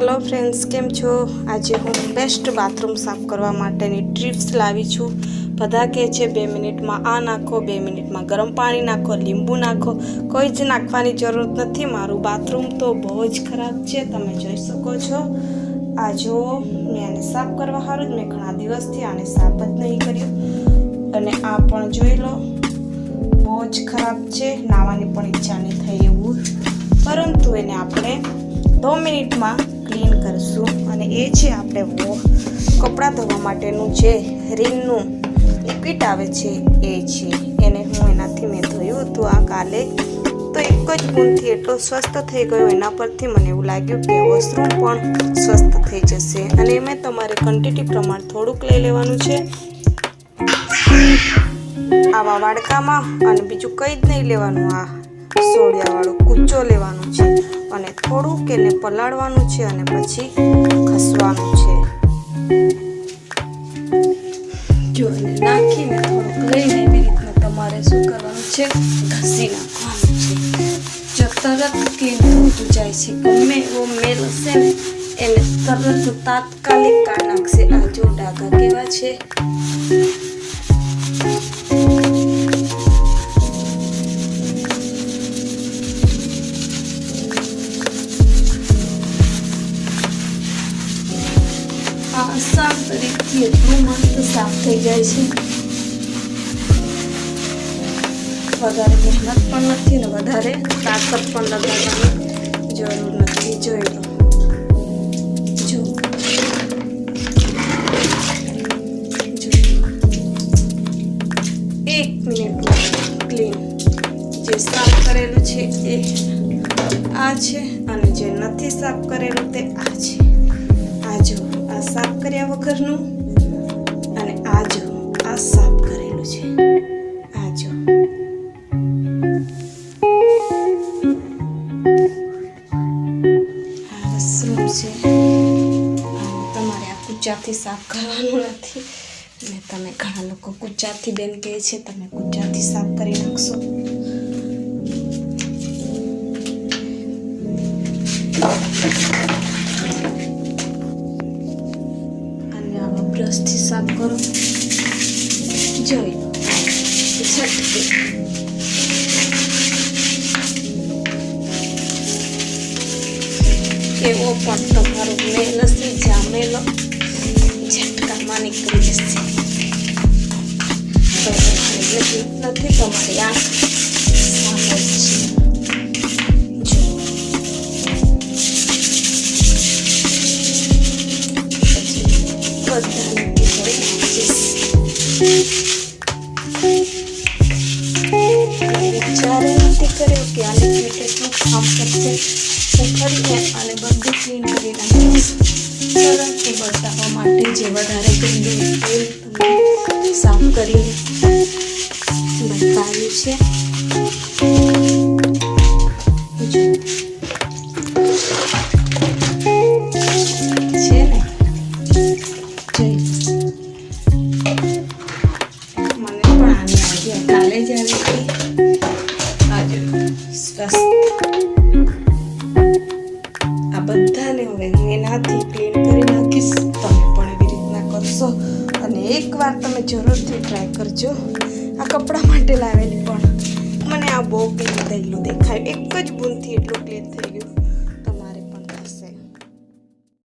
Hello friends, केम छो। आज हूँ बेस्ट बाथरूम साफ करवा माटेनी ट्रिप्स लावी छूँ। बधा कहे छे 2 मिनिट में आ नाखो, 2 मिनिट में गरम पानी नाखो, लींबू नाखो। कोई ज नाखवानी जरूरत नहीं। मारू बाथरूम तो बहुत ज खराब है, तमे जोई सको छो। आ जो मैं आने साफ करवा हारू ज मैं घणा दिवसथी आने साफ ज नहीं कर्यो अने आ पण जोई लो, बहुत ज खराब है। नावानी पण इच्छा नहीं थई एवुं, परंतु एने आपणे 2 मिनिट में क्लीन करशू। अने ए छे आपणे वो कपड़ा धोवा माटेनुं जे रिननुं लिक्विड आवे छे ए छे। एने हूँ एनाथी मैं धोयुं हतुं आ काले, तो एक ज बूंदथी एटलो स्वस्थ थई गयो। एना परथी मने एवुं लाग्युं के वॉशरूम पण स्वस्थ थई जशे। अने एमां तमारे क्वॉंटिटी प्रमाण थोडुंक लई लेवानुं छे आवा वाडकामां, अने बीजुं कंई ज नहीं लेवानुं। आ सोडियावाळो कूचो लेवानो छे अने थोड़ुंक एने पलाळवानुं छे अने पछी खसवानुं छे। जो एने नाखीने थोड़ुंक लईने एवी रीतना तमारे शुं करवानुं छे, घसी नाखवानुं छे। जो तरत क्लीन थતું જાય છે, गमे एवो मेल हशे ने एने तरत तात्कालिक काढी नाखशे। आ जो डाघा केवा छे, आसान तरीके एटलुं मस्त साफ थई जाय छे। वधारे मेहनत पण नथी ने वधारे ताकत पण लगावવાની જરૂર નથી। જોઈ લો, જો 1 મિનિટમાં ક્લીન જે સાફ કરેલું છે એ આ છે અને જે નથી સાફ કરેલું તે આ છે। આ જો आ साफ कर्या वगरनु अने आ जो आ साफ करेलू छे। आ जो आ वॉशरूम छे, तमारे आ कूचाथी साफ करवानुं नथी। ने तमे घणा लोको कूचाथी बेन कहे छे, तमे कूचाथी साफ करी नाखशो। ब्रश थी साफ करो। जोई झटके एवो पण तमारो मेल हशे, जामेलो झटकामां निकળી જશે। तो તમારે નથી, તમારી આંખ સાફ જ છે। विचारे नहीं कर्यो कि आ लिक्विड एटलुं काम करशे, तो फरीने आने बधुं क्लीन करी नाखीश। परंतु बताववा माटे जे वधारे गंदू तेल तमे साफ करी बताव्युं छे। आ बधाने हवे हूँ एनाथी क्लीन करी नाखीश। तमे पण एवी रीतना करशो अने एकवार तमे जरूरथी ट्राय करजो। आ कपड़ा माटे लावेली पण मने आ बहु क्लीन थयेलुं देखाय, एक ज बूंदथी एटલું क्लीन थई गयुं।